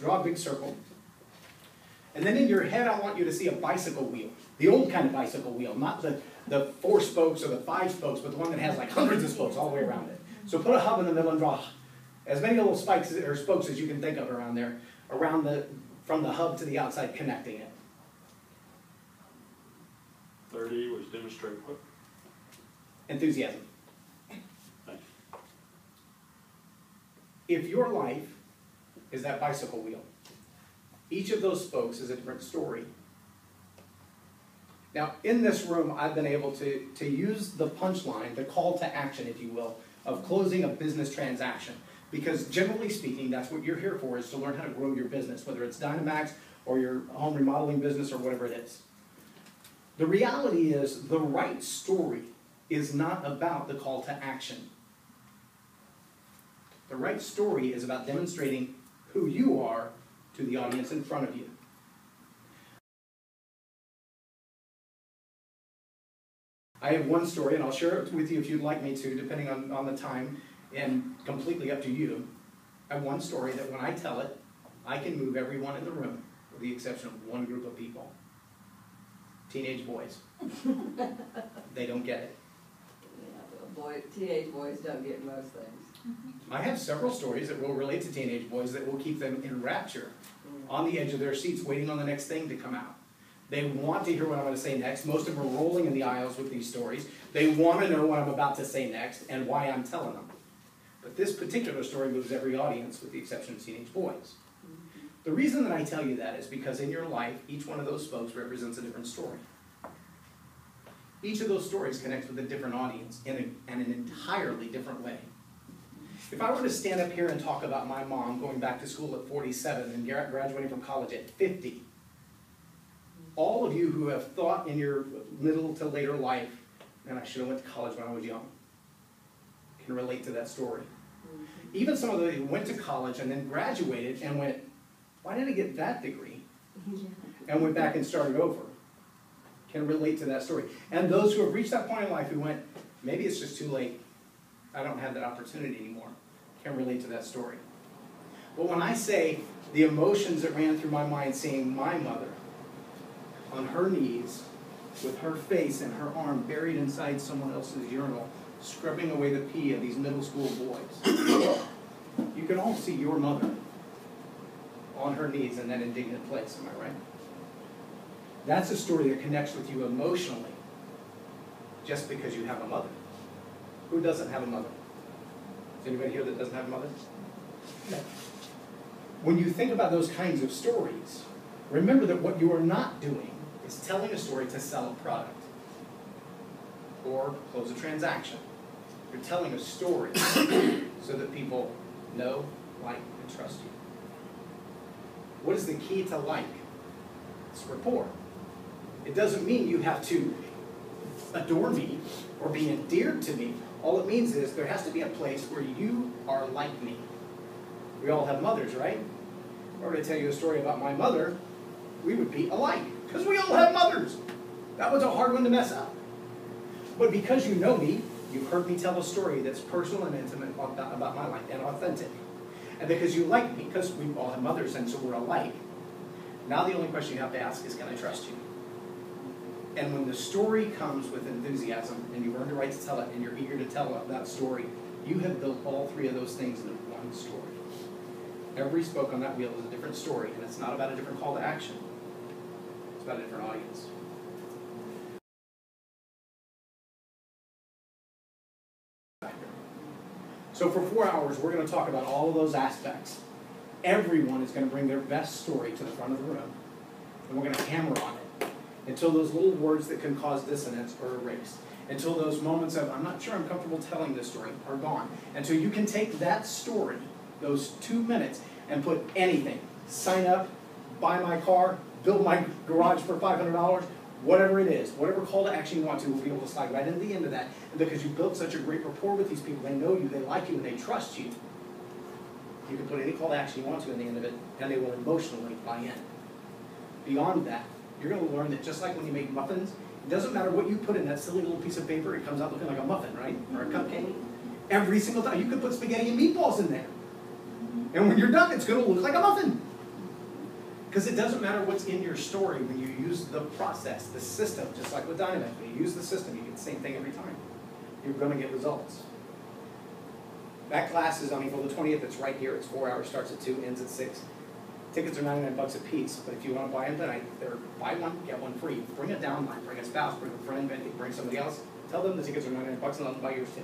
Draw a big circle. And then in your head, I want you to see a bicycle wheel. The old kind of bicycle wheel, not the 4 spokes or the 5 spokes, but the one that has like hundreds of spokes all the way around it. So put a hub in the middle and draw as many little spikes or spokes as you can think of around there, from the hub to the outside, connecting it. 30 was demonstrate what? Enthusiasm. Thanks. If your life is that bicycle wheel, each of those spokes is a different story. Now, in this room, I've been able to use the punchline, the call to action, if you will, of closing a business transaction. Because generally speaking, that's what you're here for, is to learn how to grow your business, whether it's Dynamax or your home remodeling business or whatever it is. The reality is the right story is not about the call to action. The right story is about demonstrating who you are to the audience in front of you. I have one story, and I'll share it with you if you'd like me to, depending on the time, and completely up to you. I have one story that when I tell it, I can move everyone in the room, with the exception of one group of people. Teenage boys. They don't get it. Yeah, well, teenage boys don't get most things. I have several stories that will relate to teenage boys that will keep them in rapture, on the edge of their seats, waiting on the next thing to come out. They want to hear what I'm going to say next. Most of them are rolling in the aisles with these stories. They want to know what I'm about to say next and why I'm telling them. But this particular story moves every audience, with the exception of teenage boys. The reason that I tell you that is because in your life, each one of those spokes represents a different story. Each of those stories connects with a different audience in an entirely different way. If I were to stand up here and talk about my mom going back to school at 47 and graduating from college at 50, all of you who have thought in your middle to later life, and I should have went to college when I was young, can relate to that story. Even some of them who went to college and then graduated and went, why did I get that degree? And went back and started over, can relate to that story. And those who have reached that point in life who went, maybe it's just too late, I don't have that opportunity anymore, can relate to that story. But when I say the emotions that ran through my mind seeing my mother on her knees with her face and her arm buried inside someone else's urinal, scrubbing away the pee of these middle school boys, you can all see your mother on her knees in that indignant place, am I right? That's a story that connects with you emotionally just because you have a mother. Who doesn't have a mother? Is anybody here that doesn't have a mother? No. When you think about those kinds of stories, remember that what you are not doing is telling a story to sell a product or close a transaction. You're telling a story so that people know, like, and trust you. What is the key to like? It's rapport. It doesn't mean you have to adore me or be endeared to me. All it means is there has to be a place where you are like me. We all have mothers, right? If I were to tell you a story about my mother, we would be alike, because we all have mothers. That was a hard one to mess up. But because you know me, you've heard me tell a story that's personal and intimate about my life and authentic. And because you like me, because we all have mothers and so we're alike, now the only question you have to ask is, can I trust you? And when the story comes with enthusiasm and you've earned the right to tell it and you're eager to tell that story, you have built all three of those things into one story. Every spoke on that wheel is a different story, and it's not about a different call to action. It's about a different audience. So for 4 hours, we're going to talk about all of those aspects. Everyone is going to bring their best story to the front of the room, and we're going to hammer on it until those little words that can cause dissonance are erased, until those moments of, I'm not sure I'm comfortable telling this story, are gone, until you can take that story, those 2 minutes, and put anything, sign up, buy my car, build my garage for $500, whatever it is, whatever call to action you want to, we'll be able to slide right into the end of that. And because you built such a great rapport with these people, they know you, they like you, and they trust you, you can put any call to action you want to in the end of it, and they will emotionally buy in. Beyond that, you're going to learn that just like when you make muffins, it doesn't matter what you put in that silly little piece of paper, it comes out looking like a muffin, right? Or a cupcake. Every single time. You could put spaghetti and meatballs in there. And when you're done, it's going to look like a muffin. Because it doesn't matter what's in your story when you use the process, the system, just like with Dynamite. When you use the system, you get the same thing every time. You're going to get results. That class is on April the 20th. It's right here. It's 4 hours, starts at 2, ends at 6. Tickets are $99 a piece, but if you want to buy them tonight, they're buy one, get one free. Bring a downline, bring a spouse, bring a friend, bring somebody else. Tell them the tickets are $99 and let them buy yours too.